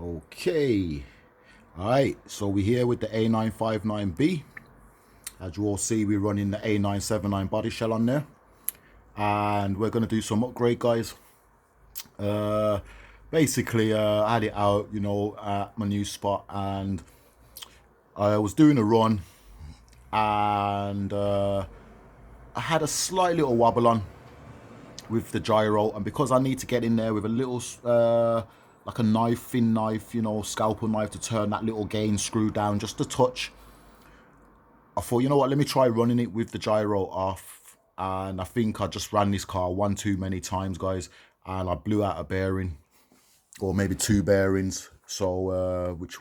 Okay, alright, so we're here with the A959B. As you all see, we're running the A979 body shell on there, and we're going to do some upgrade, guys. Basically, I had it out, at my new spot, and I was doing a run, and I had a slight little wobble on with the gyro, and because I need to get in there with a little like a knife, thin knife, scalpel knife, to turn that little gain screw down just a touch, I thought, you know what, let me try running it with the gyro off. And I think I just ran this car one too many times, guys, and I blew out a bearing, or maybe two bearings. So which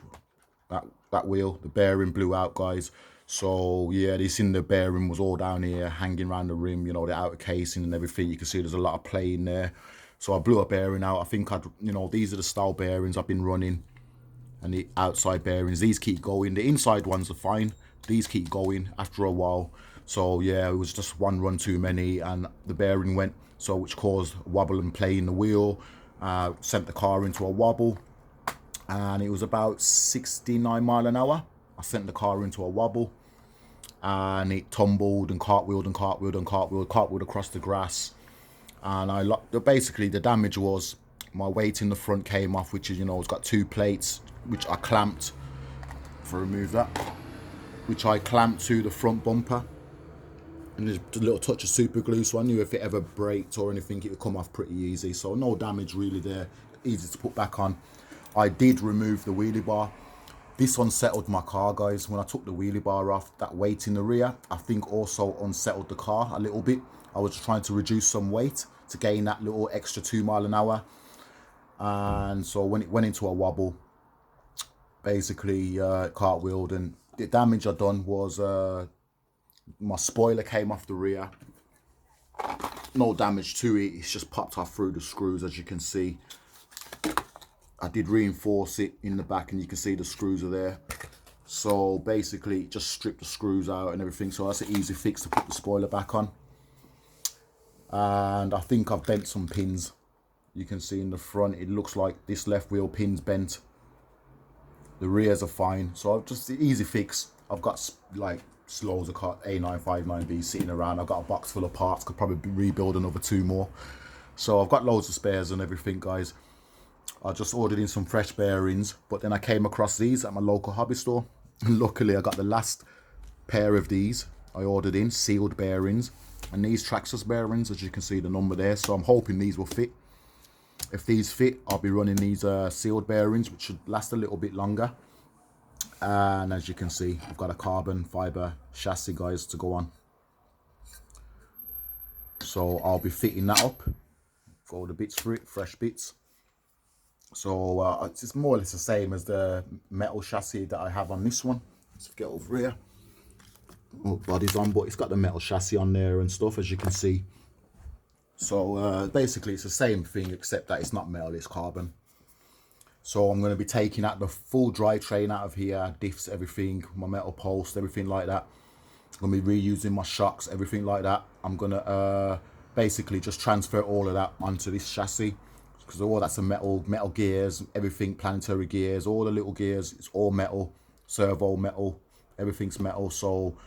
that wheel, the bearing blew out, guys. So yeah, this in the bearing was all down here hanging around the rim, the outer casing and everything. You can see there's a lot of play in there. So I blew a bearing out. I think these are the style bearings I've been running, and the outside bearings, these keep going. The inside ones are fine, these keep going after a while. So yeah, it was just one run too many and the bearing went, so which caused wobble and play in the wheel, sent the car into a wobble, and it was about 69 mile an hour. I sent the car into a wobble, and it tumbled and cartwheeled and cartwheeled and cartwheeled across the grass. And basically the damage was my weight in the front came off, which is, it's got two plates which I clamped, if I remove that, which I clamped to the front bumper, and there's a little touch of super glue, so I knew if it ever braked or anything it would come off pretty easy. So no damage really there, easy to put back on. I did remove the wheelie bar. This unsettled my car, guys. When I took the wheelie bar off, that weight in the rear, I think also unsettled the car a little bit. I was trying to reduce some weight to gain that little extra 2 mile an hour. And so when it went into a wobble, basically cartwheeled, and the damage I done was my spoiler came off the rear. No damage to it, it's just popped off through the screws, as you can see. I did reinforce it in the back, and you can see the screws are there. So basically just stripped the screws out and everything, so that's an easy fix to put the spoiler back on. And I think I've bent some pins. You can see in the front it looks like this left wheel pin's bent. The rears are fine, so just the easy fix. I've got like loads of A959B sitting around. I've got a box full of parts, could probably rebuild another 2 more. So I've got loads of spares and everything, guys. I just ordered in some fresh bearings, but then I came across these at my local hobby store. And luckily I got the last pair of these I ordered in, sealed bearings, and these Traxxas bearings, as you can see the number there. So I'm hoping these will fit. If these fit, I'll be running these sealed bearings, which should last a little bit longer. And as you can see, I've got a carbon fiber chassis, guys, to go on. So I'll be fitting that up. Got all the bits for it, fresh bits. So it's more or less the same as the metal chassis that I have on this one. Let's get over here. Oh, body's on, but it's got the metal chassis on there and stuff, as you can see. So basically it's the same thing, except that it's not metal, it's carbon. So I'm going to be taking out the full drivetrain out of here, diffs, everything, my metal post, everything like that. I'm going to be reusing my shocks, everything like that. I'm going to basically just transfer all of that onto this chassis, because all that's a metal gears, everything, planetary gears, all the little gears, it's all metal, servo metal, everything's metal. So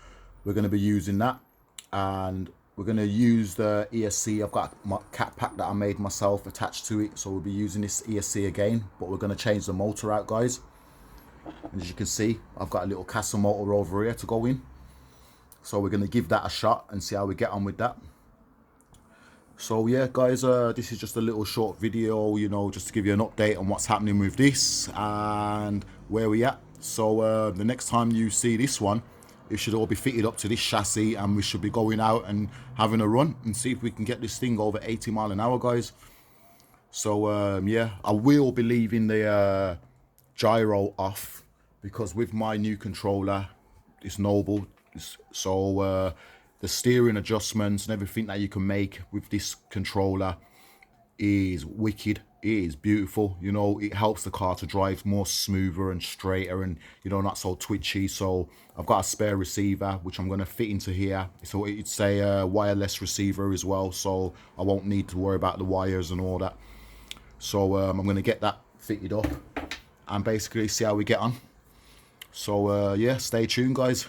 we're going to be using that, and we're going to use the ESC. I've got my cat pack that I made myself attached to it, so we'll be using this ESC again, but we're going to change the motor out, guys. And as you can see, I've got a little Castle motor over here to go in, so we're going to give that a shot and see how we get on with that. So yeah, guys, this is just a little short video, just to give you an update on what's happening with this and where we at. So the next time you see this one, it should all be fitted up to this chassis, and we should be going out and having a run and see if we can get this thing over 80 mile an hour, guys. So yeah, I will be leaving the gyro off, because with my new controller, it's Noble, so the steering adjustments and everything that you can make with this controller is wicked. It is beautiful. It helps the car to drive more smoother and straighter, and not so twitchy. So I've got a spare receiver which I'm going to fit into here, so it's a wireless receiver as well, so I won't need to worry about the wires and all that. So I'm going to get that fitted up, and basically see how we get on. So yeah, stay tuned, guys.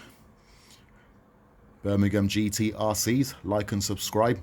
Birmingham GT RCs, like and subscribe.